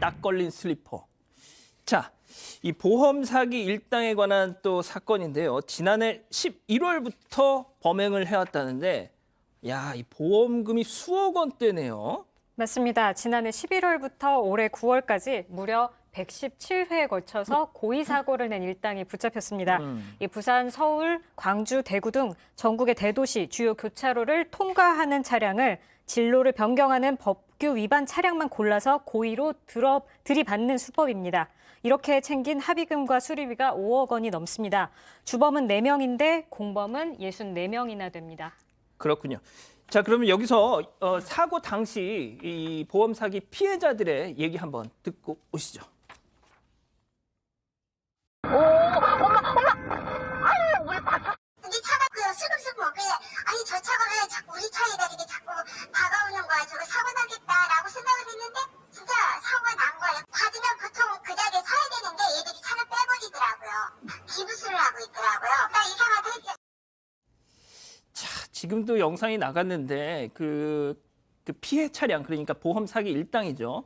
딱 걸린 슬리퍼. 자, 이 보험 사기 일당에 관한 또 사건인데요. 지난해 11월부터 범행을 해왔다는데, 야, 이 보험금이 수억 원대네요. 맞습니다. 지난해 11월부터 올해 9월까지 무려 117회에 걸쳐서 고의 사고를 낸 일당이 붙잡혔습니다. 이 부산, 서울, 광주, 대구 등 전국의 대도시 주요 교차로를 통과하는 차량을 진로를 변경하는 법규 위반 차량만 골라서 고의로 들이받는 수법입니다. 이렇게 챙긴 합의금과 수리비가 5억 원이 넘습니다. 주범은 4명인데 공범은 64명이나 됩니다. 그렇군요. 자, 그러면 여기서 사고 당시 이 보험 사기 피해자들의 얘기 한번 듣고 오시죠. 근데 차가 슬금슬금 오길래 아니 저 차가 왜 자꾸 우리 차에다 이렇게 자꾸 다가오는 거야. 저거 사고 나겠다라고 생각을 했는데 진짜 사고가 난 거예요. 받으면 보통 그 자리에 서야 되는데 얘들이 차를 빼버리더라고요. 기부수를 하고 있더라고요. 나 이상하다 했어요. 자, 지금도 영상이 나갔는데 그 피해 차량, 그러니까 보험 사기 일당이죠.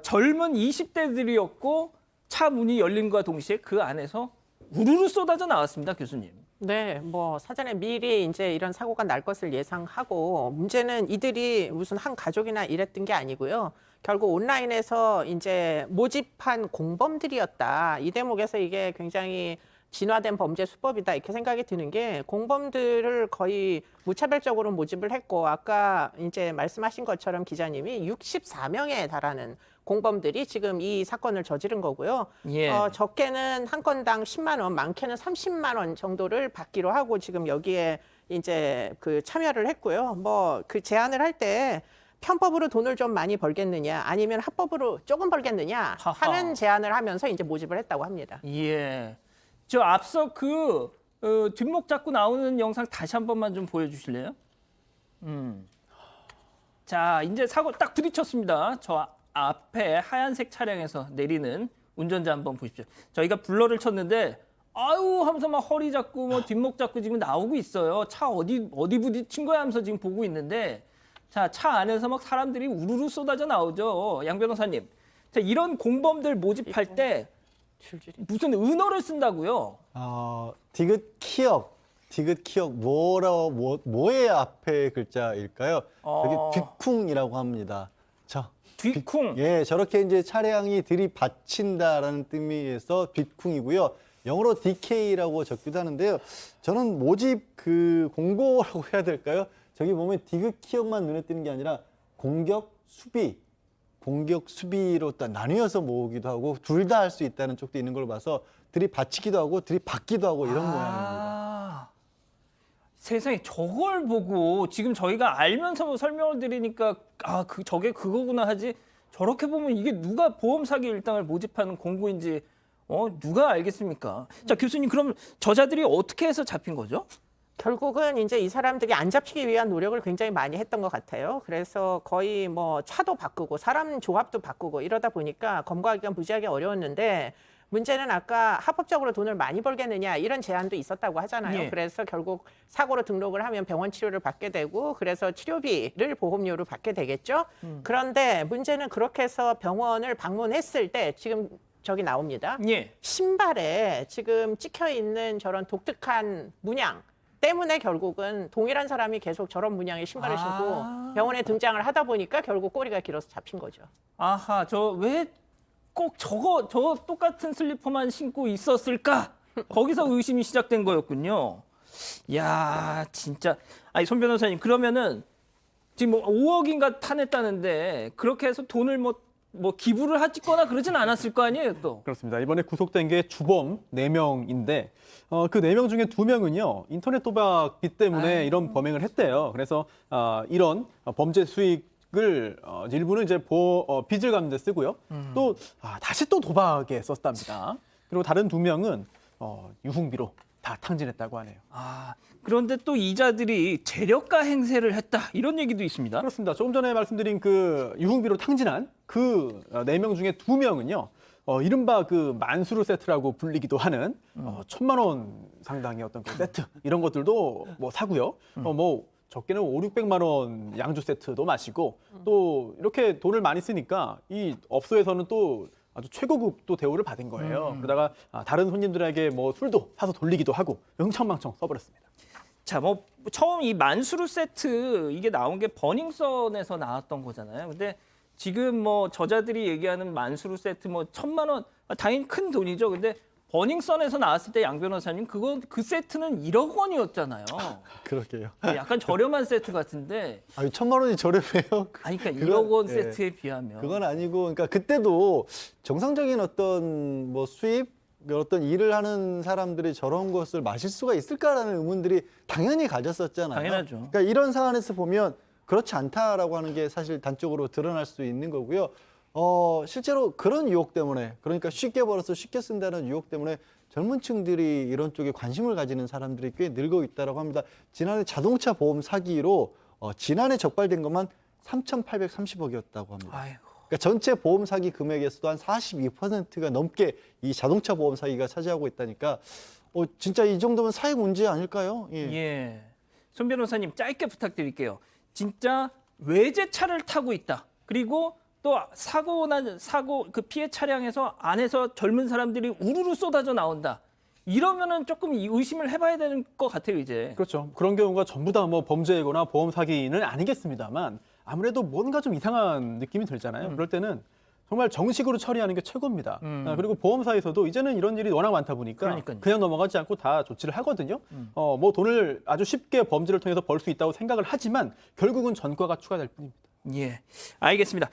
젊은 20대들이었고 차 문이 열림과 동시에 그 안에서 우르르 쏟아져 나왔습니다, 교수님. 네, 뭐 사전에 미리 이제 이런 사고가 날 것을 예상하고 문제는 이들이 무슨 한 가족이나 이랬던 게 아니고요. 결국 온라인에서 이제 모집한 공범들이었다. 이 대목에서 이게 굉장히 진화된 범죄 수법이다 이렇게 생각이 드는 게 공범들을 거의 무차별적으로 모집을 했고 아까 이제 말씀하신 것처럼 기자님이 64명에 달하는 공범들이 지금 이 사건을 저지른 거고요. 예. 적게는 한 건당 10만 원, 많게는 30만 원 정도를 받기로 하고 지금 여기에 이제 그 참여를 했고요. 뭐 그 제안을 할 때 편법으로 돈을 좀 많이 벌겠느냐 아니면 합법으로 조금 벌겠느냐 하는 제안을 하면서 이제 모집을 했다고 합니다. 예. 저 앞서 뒷목 잡고 나오는 영상 다시 한 번만 좀 보여주실래요? 자, 이제 사고 딱 부딪혔습니다. 저 앞에 하얀색 차량에서 내리는 운전자 한번 보십시오. 저희가 블러를 쳤는데 아유 하면서 막 허리 잡고 뭐 뒷목 잡고 지금 나오고 있어요. 차 어디 부딪힌 거야 하면서 지금 보고 있는데 자, 차 안에서 막 사람들이 우르르 쏟아져 나오죠. 양 변호사님. 자, 이런 공범들 모집할 때 무슨 은어를 쓴다고요? 디귿 키역 뭐의 앞에 글자일까요? 여기 뒤쿵이라고 합니다. 뒤쿵. 예, 저렇게 이제 차량이 들이받친다라는 뜻에서 뒤쿵이고요. 영어로 DK라고 적기도 하는데요. 저는 모집 공고라고 해야 될까요? 저기 보면 디귿 키역만 눈에 띄는 게 아니라 공격, 수비로 또 나뉘어서 모으기도 하고 둘 다 할 수 있다는 쪽도 있는 걸 봐서 들이받치기도 하고 들이받기도 하고 이런 모양입니다. 세상에 저걸 보고 지금 저희가 알면서 뭐 설명을 드리니까 저게 그거구나 하지 저렇게 보면 이게 누가 보험 사기 일당을 모집하는 공고인지 누가 알겠습니까? 자, 교수님 그럼 저자들이 어떻게 해서 잡힌 거죠? 결국은 이제 이 사람들이 안 잡히기 위한 노력을 굉장히 많이 했던 것 같아요. 그래서 거의 뭐 차도 바꾸고 사람 조합도 바꾸고 이러다 보니까 검거하기가 무지하게 어려웠는데 문제는 아까 합법적으로 돈을 많이 벌겠느냐 이런 제안도 있었다고 하잖아요. 예. 그래서 결국 사고로 등록을 하면 병원 치료를 받게 되고 그래서 치료비를 보험료로 받게 되겠죠. 그런데 문제는 그렇게 해서 병원을 방문했을 때 지금 저기 나옵니다. 예. 신발에 지금 찍혀 있는 저런 독특한 문양 때문에 결국은 동일한 사람이 계속 저런 문양의 신발을 신고 병원에 등장을 하다 보니까 결국 꼬리가 길어서 잡힌 거죠. 아하, 저 왜 꼭 저 똑같은 슬리퍼만 신고 있었을까? 거기서 의심이 시작된 거였군요. 야, 진짜. 아니, 손 변호사님, 그러면은 지금 뭐 5억인가 타냈다는데 그렇게 해서 돈을 뭐 기부를 하거나 그러진 않았을 거 아니에요, 또? 그렇습니다. 이번에 구속된 게 주범 4명인데 그 4명 중에 2명은요. 인터넷 도박 빚 때문에 이런 범행을 했대요. 그래서 이런 범죄 수익을 일부는 이제 빚을 갚는 데 쓰고요. 또 다시 또 도박에 썼답니다. 그리고 다른 2명은 유흥비로 다 탕진했다고 하네요. 그런데 또 이자들이 재력가 행세를 했다 이런 얘기도 있습니다. 그렇습니다. 조금 전에 말씀드린 그 유흥비로 탕진한 그 4명 중에 2명은요. 이른바 그 만수르 세트라고 불리기도 하는 1,000만 원 상당의 어떤 그 세트 이런 것들도 뭐 사고요. 뭐 적게는 500~600만 원 양주 세트도 마시고 또 이렇게 돈을 많이 쓰니까 이 업소에서는 또 아주 최고급 또 대우를 받은 거예요. 그러다가 다른 손님들에게 뭐 술도 사서 돌리기도 하고 흥청망청 써버렸습니다. 자, 뭐 처음 이 만수르 세트 이게 나온 게 버닝썬에서 나왔던 거잖아요. 근데 지금 뭐 저자들이 얘기하는 만수르 세트 뭐 1,000만 원 당연히 큰 돈이죠. 근데 버닝썬에서 나왔을 때 양 변호사님 그 세트는 1억 원이었잖아요. 그러게요. 약간 저렴한 세트 같은데 아니 1,000만 원이 저렴해요. 아니 그러니까 그건- 1억 원 예. 세트에 비하면 그건 아니고, 그러니까 그때도 정상적인 어떤 뭐 수입, 어떤 일을 하는 사람들이 저런 것을 마실 수가 있을까라는 의문들이 당연히 가졌었잖아요. 당연하죠. 그러니까 이런 상황에서 보면 그렇지 않다라고 하는 게 사실 단적으로 드러날 수 있는 거고요. 실제로 그런 유혹 때문에, 그러니까 쉽게 벌어서 쉽게 쓴다는 유혹 때문에 젊은 층들이 이런 쪽에 관심을 가지는 사람들이 꽤 늘고 있다고 합니다. 지난해 자동차 보험 사기로 지난해 적발된 것만 3,830억이었다고 합니다. 아이고. 그러니까 전체 보험 사기 금액에서도 한 42%가 넘게 이 자동차 보험 사기가 차지하고 있다니까 진짜 이 정도면 사회 문제 아닐까요? 예. 예. 손 변호사님 짧게 부탁드릴게요. 진짜 외제차를 타고 있다. 그리고 또 사고 그 피해 차량에서 안에서 젊은 사람들이 우르르 쏟아져 나온다. 이러면은 조금 의심을 해봐야 되는 것 같아요, 이제. 그렇죠. 그런 경우가 전부 다 뭐 범죄거나 보험 사기는 아니겠습니다만 아무래도 뭔가 좀 이상한 느낌이 들잖아요. 그럴 때는 정말 정식으로 처리하는 게 최고입니다. 그리고 보험사에서도 이제는 이런 일이 워낙 많다 보니까 그러니까요. 그냥 넘어가지 않고 다 조치를 하거든요. 뭐 돈을 아주 쉽게 범죄를 통해서 벌 수 있다고 생각을 하지만 결국은 전과가 추가될 뿐입니다. 예, 알겠습니다.